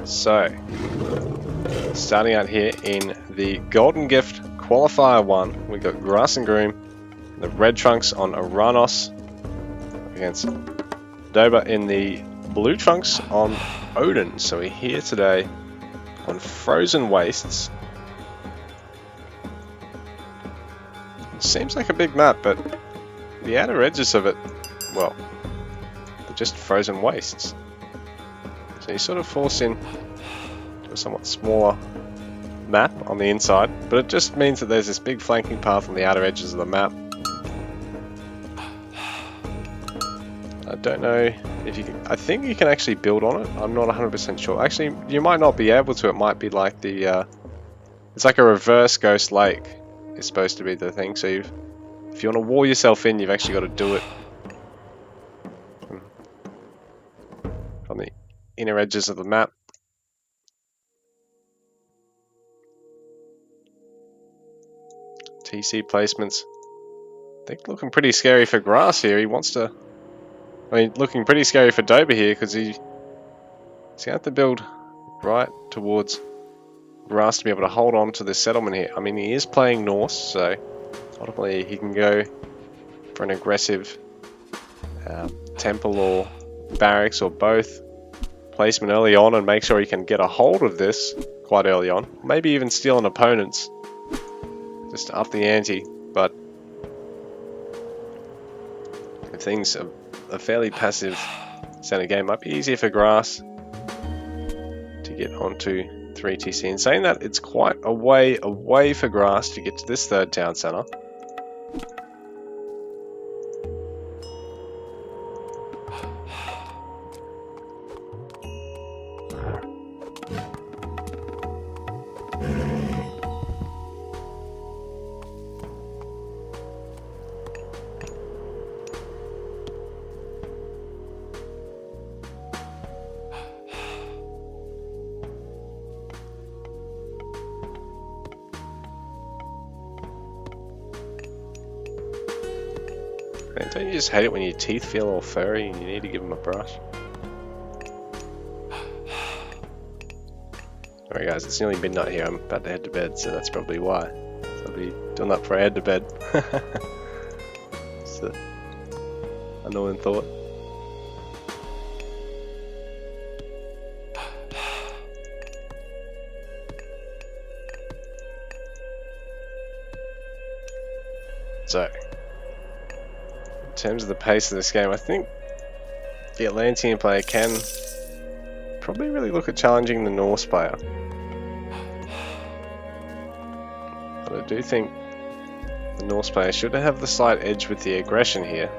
So, starting out here in the Golden Gift Qualifier 1, we got Grassengroom, the Red Trunks on Aranos against Dobr in the Blue Trunks on Odin. So we're here today on Frozen Wastes. It seems like a big map, but the outer edges of it, well, they're just frozen wastes. So you're sort of forced in to a somewhat smaller map on the inside, but it just means that there's this big flanking path on the outer edges of the map. I don't know if you can, I think you can actually build on it. I'm not 100% sure. Actually, you might not be able to. It might be like the, it's like a reverse Ghost Lake is supposed to be the thing. So if you want to wall yourself in, you've actually got to do it from the inner edges of the map. TC placements. I think looking pretty scary for Grass here. He wants to... I mean, looking pretty scary for Dobr here because he's going to have to build right towards Grass to be able to hold on to this settlement here. I mean, he is playing Norse, so ultimately he can go for an aggressive temple or barracks or both placement early on and make sure he can get a hold of this quite early on. Maybe even steal an opponent's just to up the ante, but if things are a fairly passive center game, might be easier for Grass to get onto 3TC. And saying that, it's quite a way away for Grass to get to this third town center. Man, don't you just hate it when your teeth feel all furry and you need to give them a brush? Alright guys, it's nearly midnight here. I'm about to head to bed, so that's probably why. So I'll be doing that before I head to bed. It's an annoying thought. So, in terms of the pace of this game, I think the Atlantean player can probably really look at challenging the Norse player. But I do think the Norse player should have the slight edge with the aggression here.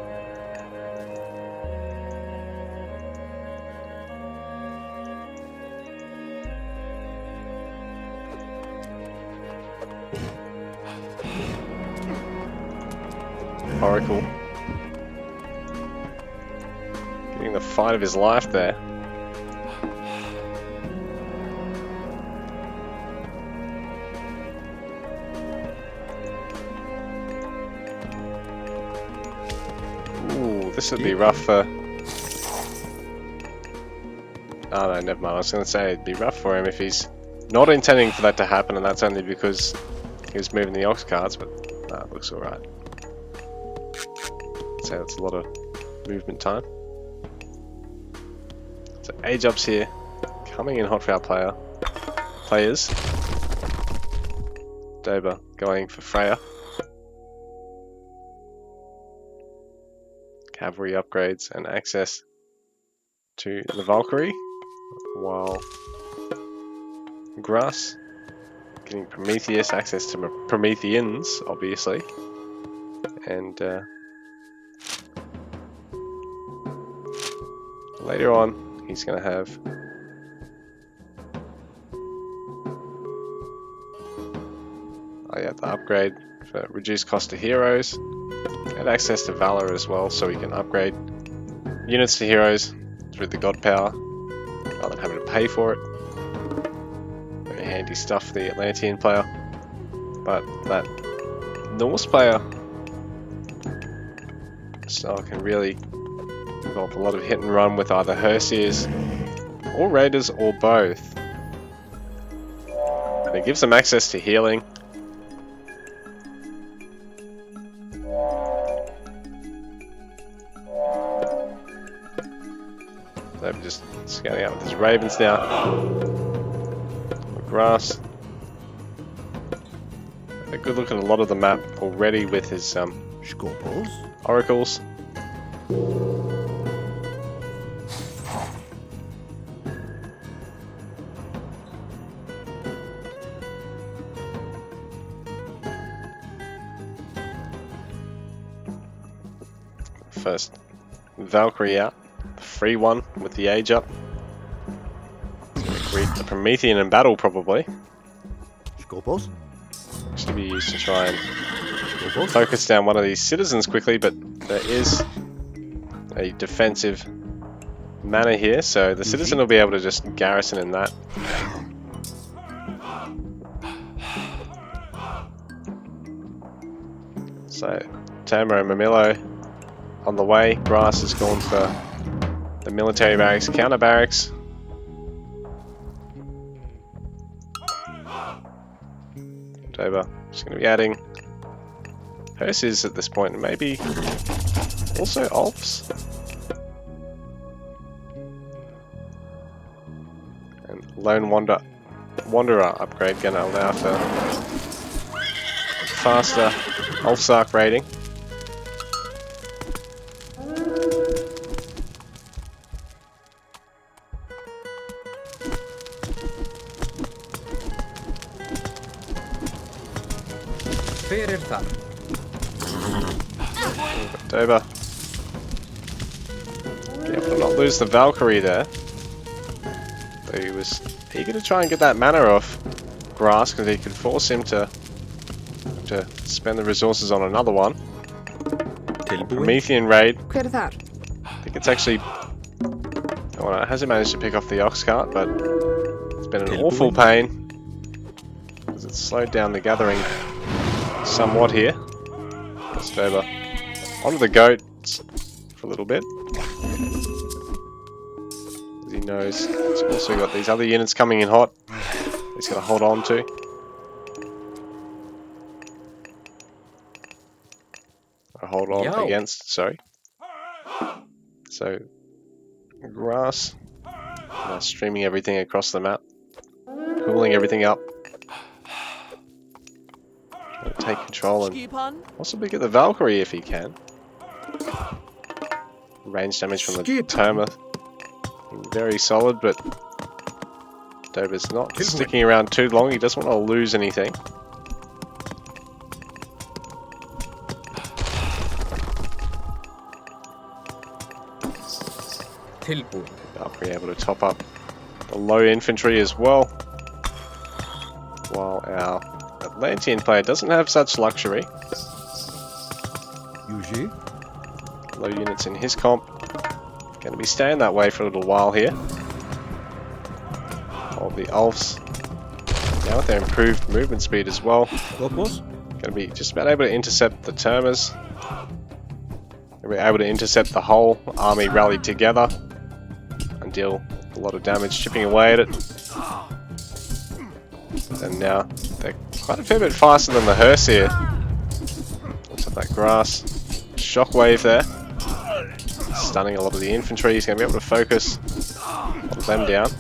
Oracle getting the fight of his life there. Ooh, this would be rough for... Oh no, never mind. I was going to say it'd be rough for him if he's not intending for that to happen, and that's only because he was moving the ox cards, but it looks alright. So that's a lot of movement time. So age ups here, coming in hot for our players. Dobr going for Freya. Cavalry upgrades and access to the Valkyrie, while Grass getting Prometheus, access to Prometheans, obviously, and later on, he's going to have the upgrade for reduced cost to heroes and access to Valor as well, so he can upgrade units to heroes through the god power rather than having to pay for it. Very handy stuff for the Atlantean player. But that Norse player style can really involve a lot of hit and run with either Herseers or raiders or both. And it gives them access to healing. They're just scouting out with his ravens now. The grass. A good look at a lot of the map already with his oracles. First Valkyrie out, the free one with the age up. Greet the Promethean in battle probably. Should be used to try and focus down one of these citizens quickly, but there is a defensive manor here, so the citizen will be able to just garrison in that. So Tamer and Mamilo on the way. Grass has gone for the military barracks, counter barracks. Dobr just going to be adding hearses at this point, and maybe also Alps. And Lone Wanderer upgrade going to allow for faster Ulfsark raiding. Dobr. Careful to not lose the Valkyrie there. But he was eager to try and get that mana off Grass because he could force him to spend the resources on another one. Promethean raid. I think it's actually... Oh, no, it hasn't managed to pick off the ox cart, but it's been an awful pain because it's slowed down the gathering somewhat here. That's Dobr. Onto the goats for a little bit. As he knows he's also got these other units coming in hot. He's got to hold on to. Hold on against, sorry. So, Grass now streaming everything across the map, cooling everything up. Trying to take control and possibly get the Valkyrie if he can. Range damage from the Tamer. Very solid, but Dobr's not sticking around too long. He doesn't want to lose anything. Valkyrie able to top up the low infantry as well, while our Atlantean player doesn't have such luxury. Low units in his comp. Going to be staying that way for a little while here. All the Ulfs now with their improved movement speed as well. Going to be just about able to intercept the Termers. Going to be able to intercept the whole army rallied together and deal a lot of damage, chipping away at it. And now they're quite a fair bit faster than the hearse here. Looks like that Grass shockwave there, stunning a lot of the infantry. He's going to be able to focus a lot of them down.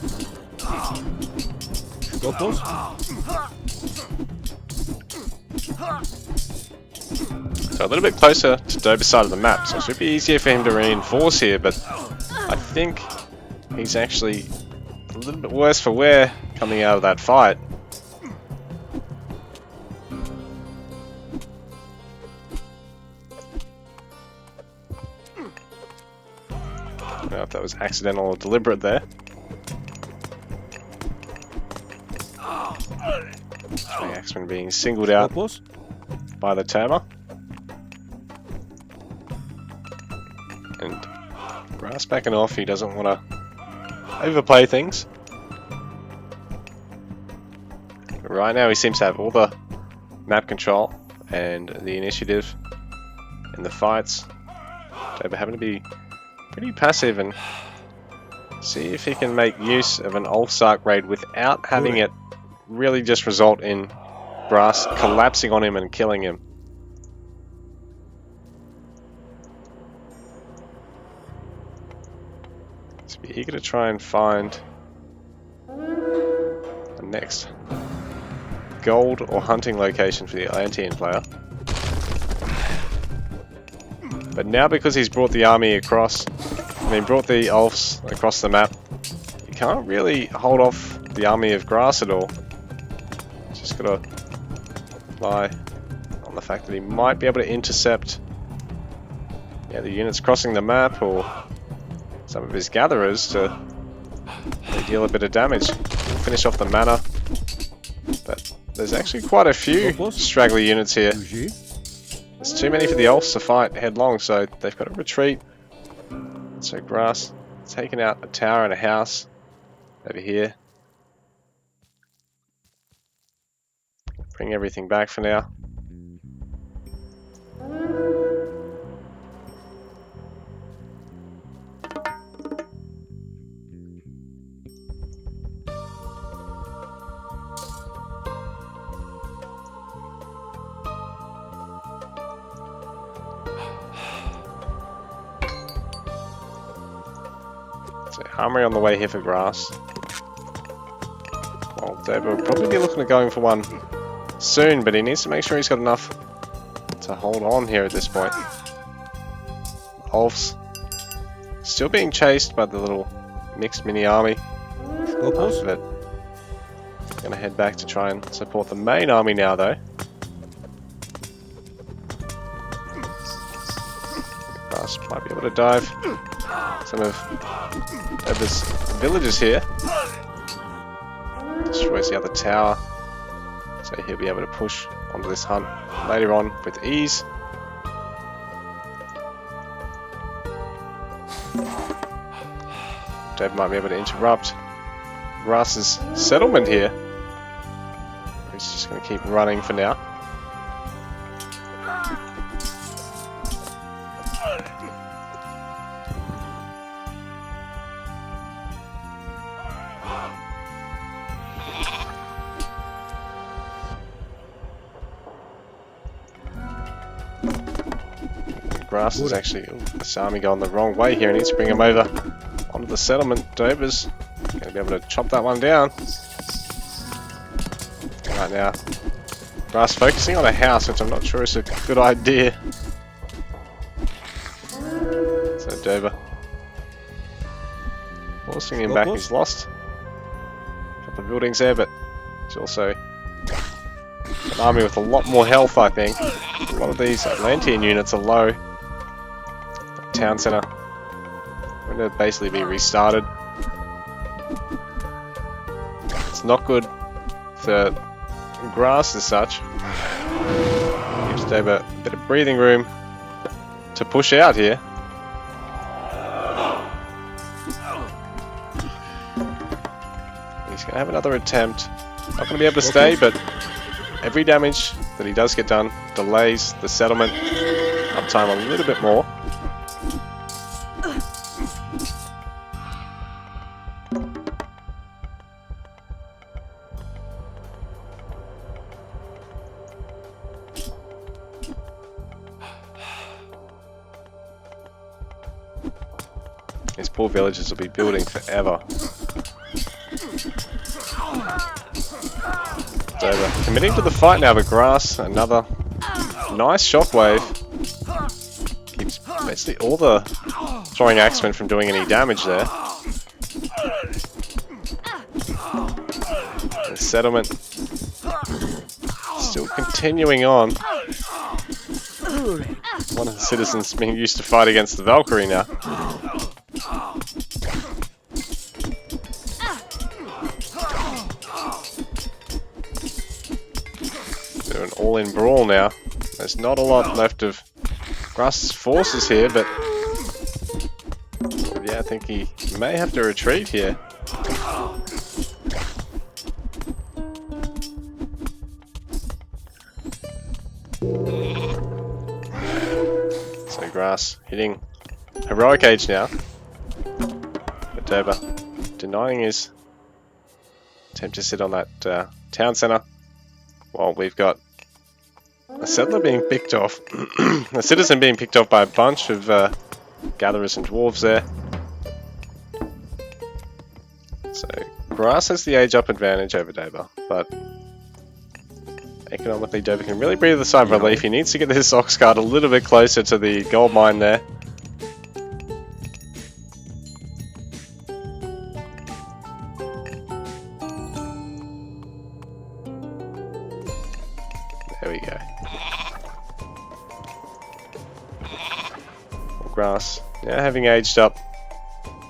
So a little bit closer to Dobr's side of the map, so it should be easier for him to reinforce here, but I think he's actually a little bit worse for wear coming out of that fight. I don't know if that was accidental or deliberate there. The Axeman being singled out by the Tamer. And Grass backing off, he doesn't want to overplay things. Right now he seems to have all the map control and the initiative in the fights. Dobr having to be pretty passive and See if he can make use of an Ulfsark raid without having it really just result in Grass collapsing on him and killing him. So be eager to try and find the next gold or hunting location for the Atlantean player. But now because he's brought the army across, brought the Ulfs across the map, you can't really hold off the army of Grass at all. Just gotta rely on the fact that he might be able to intercept the units crossing the map or some of his gatherers to deal a bit of damage. We'll finish off the mana, but there's actually quite a few straggly units here. There's too many for the Ulfs to fight headlong, so they've got to retreat. So Grass taking out a tower and a house over here. Bring everything back for now. So armory on the way here for Grass. Well, Dobr will probably be looking at going for one soon, but he needs to make sure he's got enough to hold on here at this point. Ulfs still being chased by the little mixed mini army. Most of it. Gonna head back to try and support the main army now, though. Grass might be able to dive some of Dobr's villagers here. Destroys the other tower. So he'll be able to push onto this hunt later on with ease. Dobr might be able to interrupt Grass's settlement here. He's just going to keep running for now. Grass is actually this army going the wrong way here. He needs to bring him over onto the settlement. Dobr's going to be able to chop that one down. Right now, Grass focusing on a house, which I'm not sure is a good idea. So Dobr forcing him back. He's lost a couple of buildings there, but he's also an army with a lot more health, I think. A lot of these Atlantean units are low. Town center going to basically be restarted. It's not good for Grass as such. Gives Dobr a bit of breathing room to push out here. He's going to have another attempt. Not going to be able to stay, but every damage that he does get done delays the settlement uptime a little bit more. These poor villagers will be building forever. Dobr committing to the fight now, but Grass, another nice shockwave. Keeps basically all the throwing axemen from doing any damage there. The settlement still continuing on. One of the citizens being used to fight against the Valkyrie now. Do an all-in brawl now. There's not a lot left of Grass's forces here, but yeah, I think he may have to retreat here. So Grass hitting heroic age now. But Dobr denying his attempt to sit on that town centre. While we've got a settler being picked off, a citizen being picked off by a bunch of gatherers and dwarves there. So Grass has the age up advantage over Dobr, but economically Dobr can really breathe a sigh of relief. He needs to get this ox cart a little bit closer to the gold mine there. There we go. Grass now having aged up.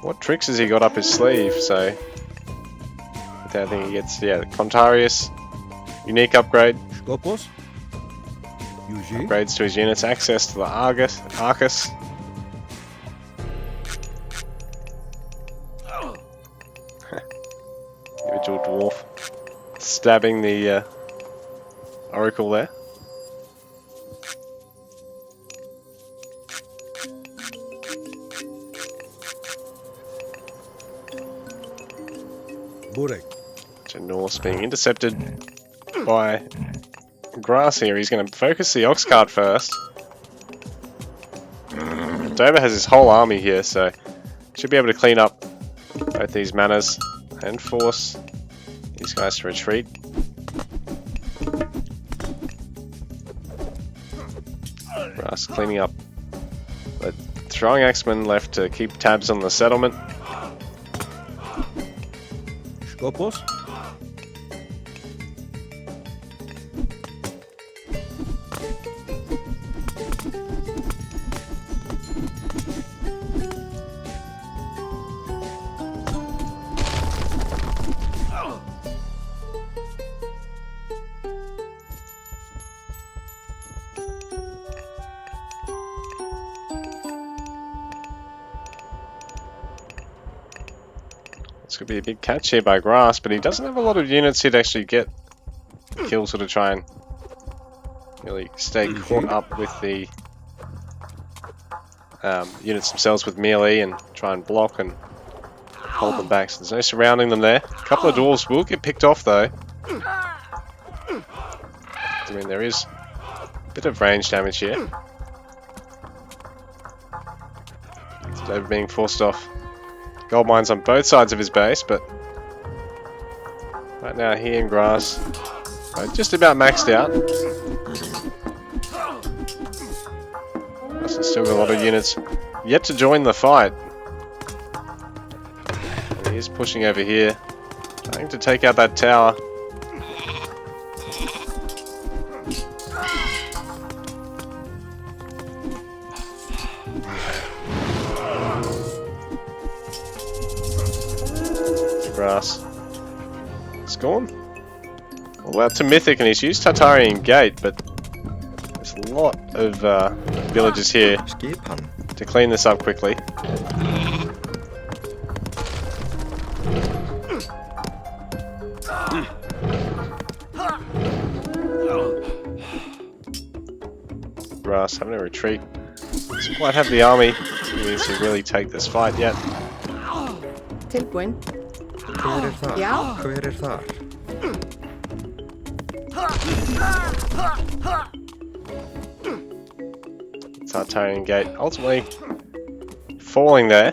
What tricks has he got up his sleeve? So I think he gets, yeah, the Contarius unique upgrade. Upgrades to his units, access to the Arcus. Individual dwarf stabbing the Oracle there. Norse being intercepted by Grass here. He's going to focus the ox cart first. Dobr has his whole army here, so should be able to clean up both these manors and force these guys to retreat. Grass cleaning up, but throwing axemen left to keep tabs on the settlement. Skopos. This could be a big catch here by Grass, but he doesn't have a lot of units here to actually get kills or to try and really stay caught up with the units themselves with melee and try and block and hold them back. So there's no surrounding them there. A couple of dwarves will get picked off though. I mean, there is a bit of range damage here. Dobr being forced off. Gold mines on both sides of his base, but right now he and Grass are just about maxed out. Grass has still got a lot of units yet to join the fight. And he is pushing over here, trying to take out that tower. Grass. It's gone. Well, out to Mythic, and he's used Tartarian Gate, but there's a lot of villagers here to clean this up quickly. Grass having a retreat. Doesn't quite have the army he needs to really take this fight yet. Tilbúin. Já. Hver þar? Tartarian Gate ultimately falling there.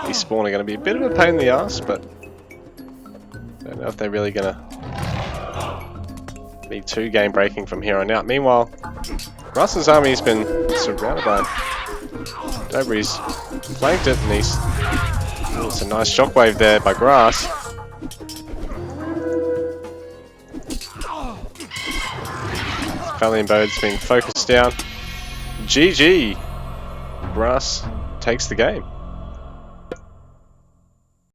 These spawn are going to be a bit of a pain in the ass, but I don't know if they're really going to be too game breaking from here on out. Meanwhile, Grass's army's been surrounded by Dobr. He's flanked it, and he's... Oh, it's a nice shockwave there by Grass. Valiant Bode's being focused down. GG! Grass takes the game.